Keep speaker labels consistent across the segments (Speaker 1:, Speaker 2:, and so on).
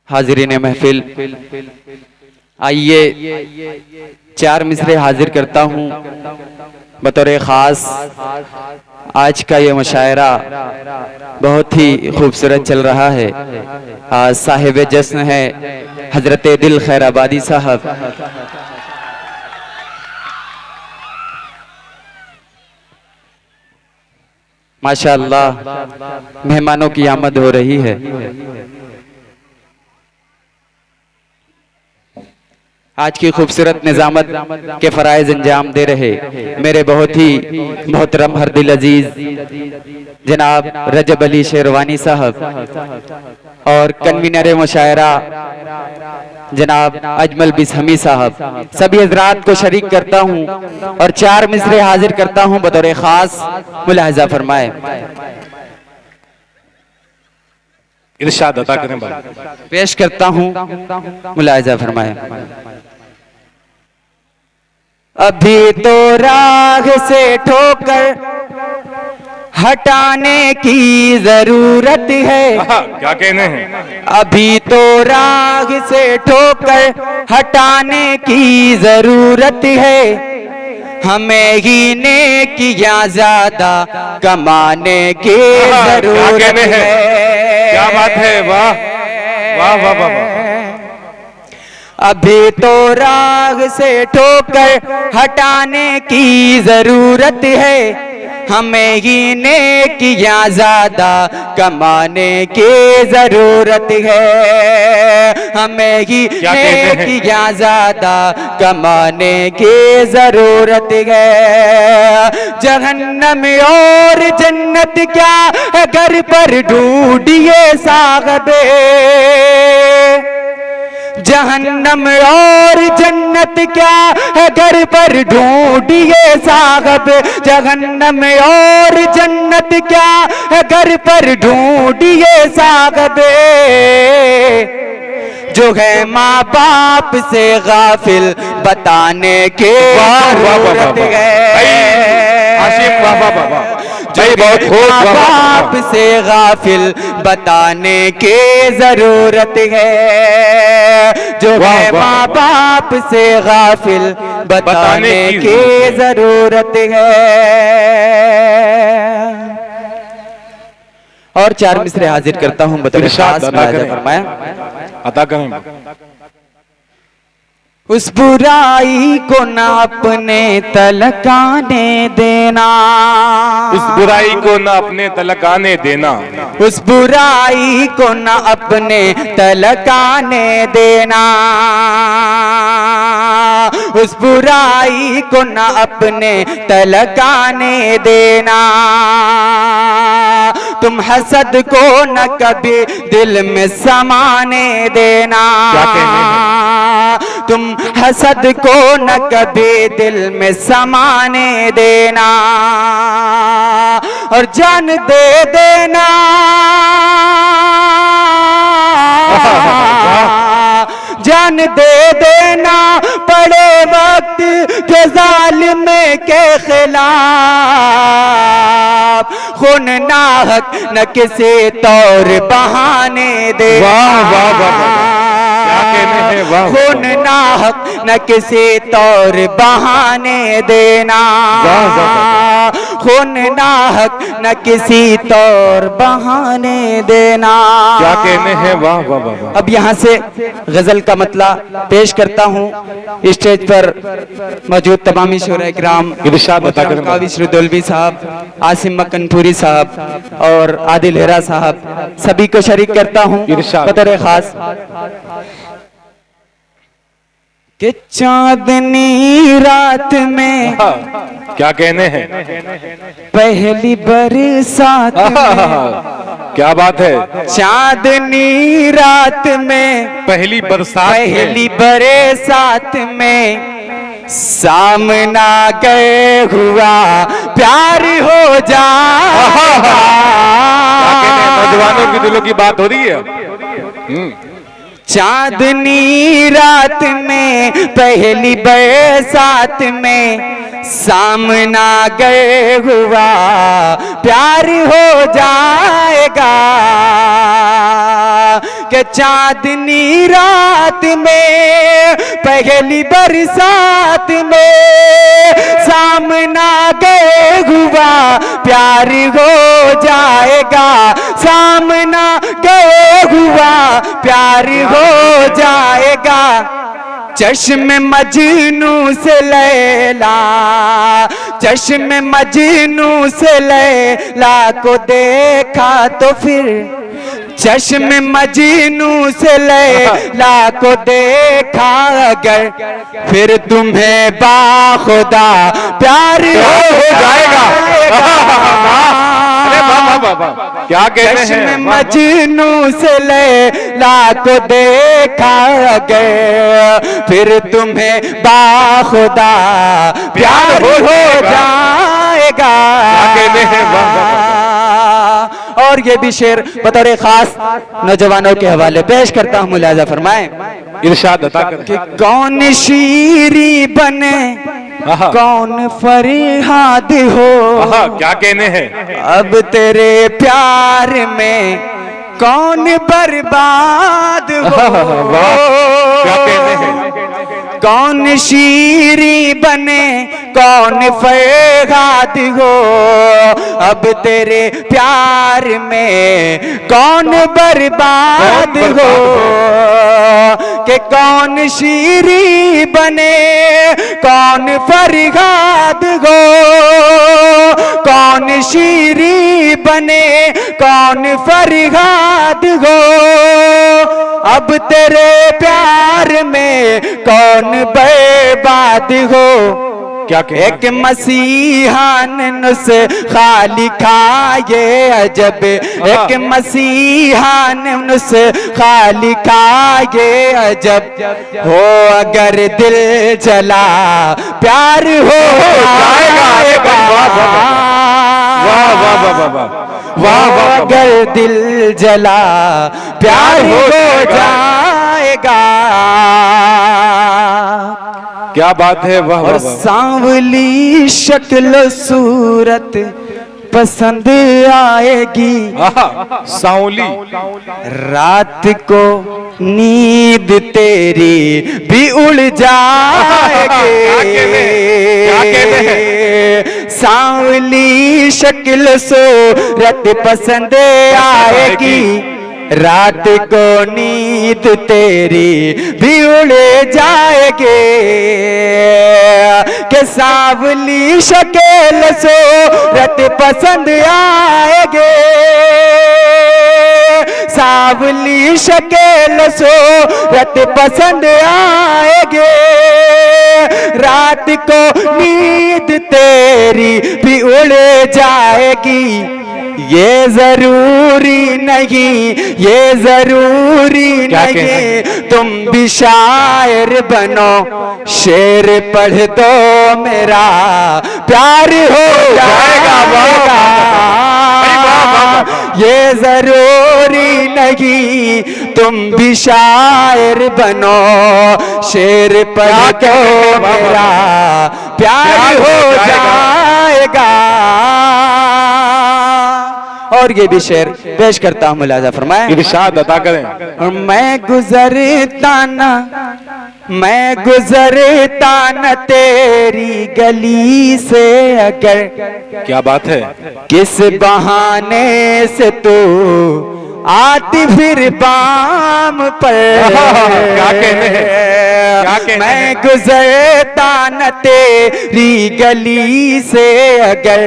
Speaker 1: हाजिरीन महफिल, आइए 4 मिसरे हाजिर करता हूँ बतौर ख़ास। आज का ये मुशायरा बहुत ही खूबसूरत चल रहा है। आज साहिब जश्न है हजरत दिल खैर आबादी साहब। माशाअल्लाह मेहमानों की आमद हो रही है। आज की खूबसूरत निजामत के फराइज अंजाम दे रहे मेरे बहुत ही मोहतरम हरदिल अजीज जनाब रजब अली शेरवानी साहब और कन्वीनर मुशायरा जनाब अजमल बिस्हमी साहब, सभी हजरात को शरीक करता हूं और 4 मिसरे हाजिर करता हूं बतौर खास। मुलाहिजा फरमाए।
Speaker 2: इरशाद अता करें भाई।
Speaker 1: पेश करता हूं, मुलाहिजा फरमाए। अभी तो राह से ठोकर हटाने की जरूरत है।
Speaker 2: क्या कहने हैं?
Speaker 1: अभी तो राह से ठोकर हटाने की जरूरत है। हमें ही नेकियां ज्यादा कमाने की जरूरत है।
Speaker 2: क्या बात है, वाह वाह वाह वाह वाह।
Speaker 1: अभी तो राह से ठोकर हटाने की जरूरत है। हमें ही नेकियां ज्यादा कमाने की जरूरत है। हमें ही नेकियां ज्यादा कमाने की जरूरत है। जहन्नम और जन्नत क्या है घर पर ढूंढिए साहबे। जहन्नम और जन्नत क्या है घर पर ढूंढिए साहब। जहन्नम और जन्नत क्या है घर पर ढूंढिए साहब। जो है माँ बाप से गाफिल बताने के जरूरत है। माँ बाप से गाफिल बताने की जरूरत है। जो है माँ बाप से गाफिल बताने की जरूरत है। और 4 मिसरे हाजिर करता हूँ बतौर खास। फरमाया
Speaker 2: अता करें।
Speaker 1: उस बुराई को न अपने तलकाने देना।
Speaker 2: उस बुराई को न अपने तलकाने देना।
Speaker 1: उस बुराई को न अपने तलकाने देना। उस बुराई को न अपने तलकाने देना। तुम हसद को न कभी दिल में समाने देना। तुम हसद को न कभी दिल में समाने देना। और जान दे देना। जान दे देना पड़े वक्त के जालिम के खिलाफ। खून ना हक न किसी तौर बहाने देना। खून ना हक न किसी तौर बहाने देना। खून ना हक न किसी तौर बहाने देना।
Speaker 2: क्या कहने हैं, वाह वाह वाह।
Speaker 1: अब यहाँ से गजल का मतला पेश करता हूँ। स्टेज पर मौजूद तमामी शोरा इकराम, कावी श्रीदोलवी साहब, आसिम मक्कनपुरी साहब और आदिल हेरा साहब, सभी को शरीक करता हूँ बतौर खास। कि चांदनी रात में
Speaker 2: क्या कहने हैं,
Speaker 1: पहली बरसात में।
Speaker 2: क्या बात है।
Speaker 1: चांदनी रात में
Speaker 2: पहली बरसात,
Speaker 1: पहली बरसात में सामना गए हुआ प्यार हो जाएगा।
Speaker 2: नौजवानों की दिलों की बात हो रही है।
Speaker 1: चांदनी रात में पहली बरसात में सामना गए हुआ प्यार हो जाएगा। के चांदनी रात में पहली बरसात में सामना गए हुआ प्यार हो जाएगा, सामना गए हुआ प्यार हो जाएगा। चश्म मजनू से लैला, चश्म मजनू से लैला को देखा तो फिर, चश्म मजनू से लैला को देखा अगर, फिर तुम्हें बाखुदा प्यार हो जाएगा।
Speaker 2: क्या कहते हैं?
Speaker 1: चश्म मजनू से लैला को देखा अगर, फिर तुम्हें बाखुदा प्यार हो जाएगा। और ये भी शेर बतौर खास नौजवानों के हवाले पेश करता हूँ, मुलाजा फरमाएं।
Speaker 2: इरशाद अता करें
Speaker 1: कि कौन शीरी बने कौन फरियाद हो,
Speaker 2: क्या कहने हैं?
Speaker 1: अब तेरे प्यार में कौन बर्बाद हो।
Speaker 2: क्या कहने हैं?
Speaker 1: कौन शीरी बने कौन फरियाद हो, अब तेरे प्यार में कौन बर्बाद हो। कि कौन शीरी बने कौन फरियाद हो, कौन शीरी बने कौन फरियाद हो, अब तेरे प्यार में कौन बर्बाद हो।
Speaker 2: क्या
Speaker 1: एक मसीहान नुस खाली खाए अजब, एक मसीहान नुस खाली खाए अजब, हो अगर दिल जला प्यार हो जाएगा।
Speaker 2: वाह वाह वाह वाह वाह,
Speaker 1: अगर दिल जला प्यार हो जाएगा।
Speaker 2: क्या बात है? वाह
Speaker 1: और सांवली शक्ल सूरत पसंद आएगी,
Speaker 2: सांवली
Speaker 1: रात को नींद तेरी भी उड़ जाएगी। सांवली शक्ल सूरत पसंद आएगी, रात को नींद तेरी भी उड़ जाएगी। के सांवली शक्ल सूरत पसंद आएगी, सांवली शक्ल सूरत पसंद आएगी, रात को नींद तेरी भी उड़ जाएगी। ये जरूरी नहीं, ये जरूरी नहीं तुम भी शायर बनो, शेर पढ़ दो मेरा प्यार हो जाएगा। ये जरूरी नहीं तुम भी शायर बनो, शेर पढ़ दो मेरा प्यार हो जाएगा। और ये भी शेर पेश करता हूँ, मुलाजा फरमाएं।
Speaker 2: इरशाद अता करें।
Speaker 1: मैं गुजरता न तेरी गली से अगर,
Speaker 2: क्या बात है?
Speaker 1: किस बहाने से तू आती फिर बाम पर।
Speaker 2: क्या कहने हैं?
Speaker 1: मैं गुजरता न तेरी गली से अगर,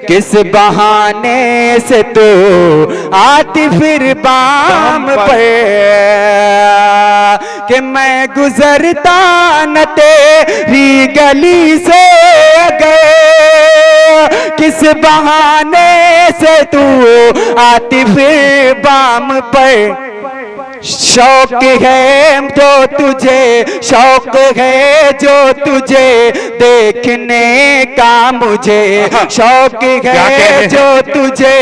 Speaker 1: किस बहाने से तू आती फिर बाम पर। कि मैं गुजरता न तेरी गली से अगर, किस बहाने से तू आती फिर बाम पर। शौक है जो तुझे, शौक है जो तुझे देखने का मुझे, शौक है जो तुझे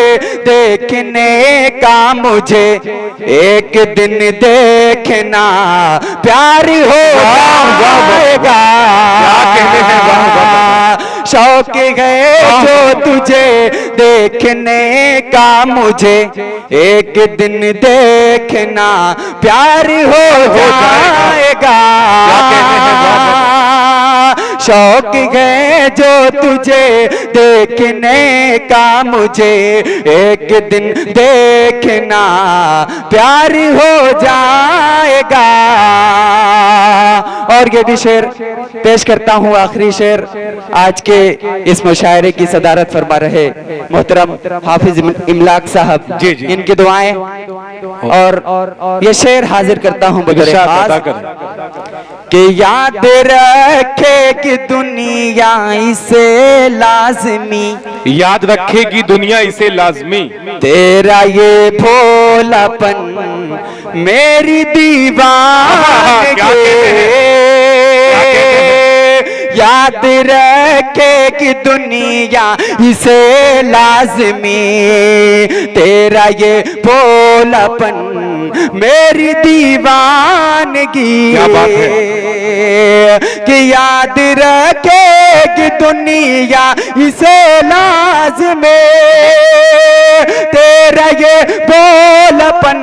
Speaker 1: देखने का मुझे, एक दिन देखना प्यार हो जाएगा। शौक है जो तुझे देखने का मुझे, एक दिन देखना प्यार हो जाएगा। शौक है जो तुझे देखने का मुझे, एक दिन देखना प्यार हो जाएगा। और ये भी शेर पेश करता हूँ, आखिरी शेर आज के इस मुशायरे की सदारत फरमा रहे मोहतरम हाफिज इमलाक साहब, इनकी दुआएं और ये शेर हाजिर करता हूँ कि याद रखेगी दुनिया इसे लाजमी,
Speaker 2: याद रखेगी दुनिया इसे लाजमी,
Speaker 1: तेरा ये भोलापन मेरी दीवानगी। याद रखेगी दुनिया इसे लाजमी, तेरा ये भोलापन मेरी दीवानगी। कि याद रखेगी दुनिया इसे लाज़मी, तेरा ये भोलापन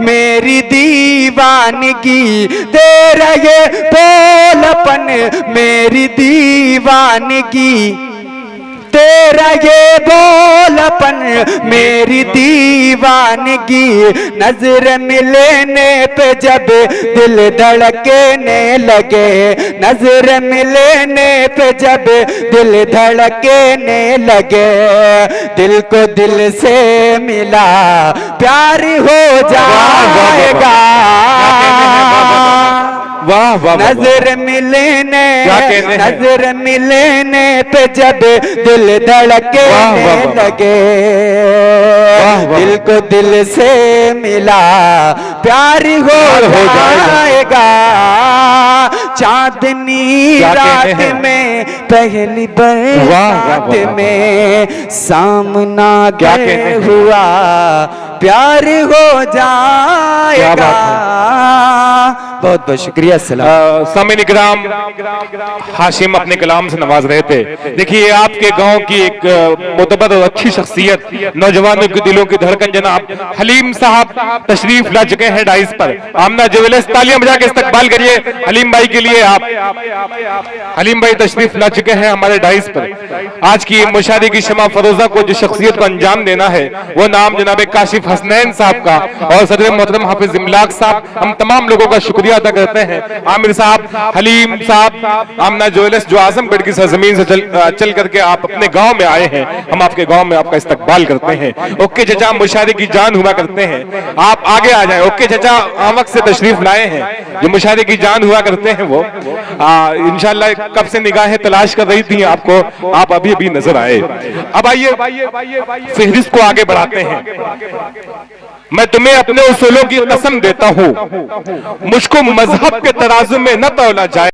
Speaker 1: मेरी दीवानगी, तेरा ये भोलापन मेरी दीवानगी, तेरा ये भोलापन मेरी दीवानगी। नजर मिलने पे जब दिल धड़कने लगे, नजर मिलने पे जब दिल धड़कने लगे, दिल को दिल से मिला प्यार हो जाएगा।
Speaker 2: वाह वाह,
Speaker 1: नजर मिलने नजर मिलने पे जब दिल धड़कने लगे, दिल को दिल से मिला प्यार हो जाएगा। चांदनी रात में पहली बरसात में सामना गए हुआ प्यार हो जाएगा। बहुत बहुत शुक्रिया।
Speaker 2: सामीन इकराम, हाशिम अपने कलाम से नवाज रहे थे। देखिए आपके गांव की एक मोतबर और अच्छी शख्सियत, नौजवानों के दिलों की धड़कन जनाब हलीम साहब तशरीफ ला चुके हैं डाइस पर। आमना ज्वेलर्स, तालियां बजा के इस्तकबाल करिए हलीम भाई के लिए। आप हलीम भाई तशरीफ ला चुके हैं हमारे डाइस पर। आज की मुशायरे की शमा फरोजा को जो शख्सियत को अंजाम देना है वो नाम जनाब काशिफ हसनैन साहब का और सदर मोहतरम हाफिज इमलाक साहब, हम तमाम लोगों का शुक्रिया अदा करते हैं। आमिर साहब, हलीम साहब, आमना ज्वेलर्स जो आजमगढ़ की सरजमीन से चल करके आप अपने गांव में आए हैं, हम आपके गांव में आपका इस्तकबाल करते हैं। ओके चचा मुशायरे की जान हुआ करते हैं, आप आगे आ जाए। ओके चचा आमक से तशरीफ लाए हैं, जो मुशायरे की जान हुआ करते हैं वो इंशाल्लाह कब से निगाहें तलाश कर रही थी आपको, आप अभी अभी नजर आए। अब आइए फहरिस्त को आगे बढ़ाते हैं। मैं तुम्हें अपने उसूलों की कसम देता हूं, मुझको मजहब के तराजू में न तौला जाए।